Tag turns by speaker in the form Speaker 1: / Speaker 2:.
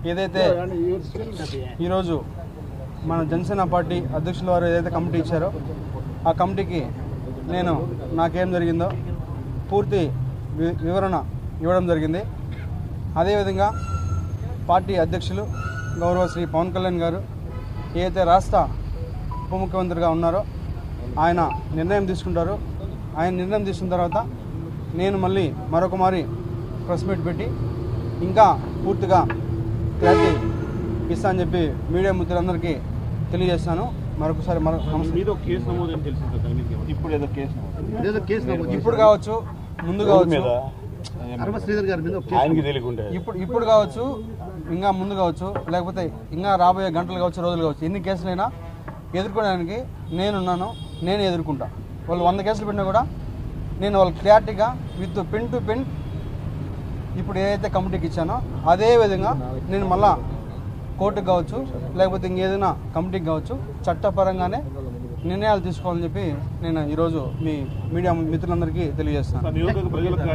Speaker 1: ఏదైతే ఈరోజు మన జనసేన పార్టీ అధ్యక్షుల వారు ఏదైతే కమిటీ ఇచ్చారో ఆ కమిటీకి నేను నాకేం జరిగిందో పూర్తి వివరణ ఇవ్వడం జరిగింది. అదేవిధంగా పార్టీ అధ్యక్షులు గౌరవ శ్రీ పవన్ కళ్యాణ్ గారు ఏదైతే రాష్ట్ర ఉప ముఖ్యమంత్రిగా ఉన్నారో ఆయన నిర్ణయం తీసుకుంటారు. ఆయన నిర్ణయం తీసుకున్న తర్వాత నేను మళ్ళీ మరొక మారి ప్రెస్ మీట్ పెట్టి ఇంకా పూర్తిగా క్లారిటీ ఇస్తా అని చెప్పి మీడియా మిత్రులందరికీ తెలియజేస్తాను. మరొకసారి ఇప్పుడు కావచ్చు, ముందు కావచ్చు, ఇప్పుడు కావచ్చు, ఇంకా ముందు కావచ్చు, లేకపోతే ఇంకా రాబోయే గంటలు కావచ్చు, రోజులు కావచ్చు, ఎన్ని కేసులైనా ఎదుర్కోవడానికి నేనున్నాను. నేను ఎదుర్కొంటా. వాళ్ళు 100 కేసులు పెట్టినా కూడా నేను వాళ్ళు క్లారిటీగా విత్ పెన్ టు పెన్ ఇప్పుడు ఏదైతే కమిటీకి ఇచ్చానో అదే విధంగా నేను మళ్ళా కోర్టుకు కావచ్చు, లేకపోతే ఇంకేదైనా కమిటీకి కావచ్చు, చట్టపరంగానే నిర్ణయాలు తీసుకోవాలని చెప్పి నేను ఈరోజు మీ మీడియా మిత్రులందరికీ తెలియజేస్తాను.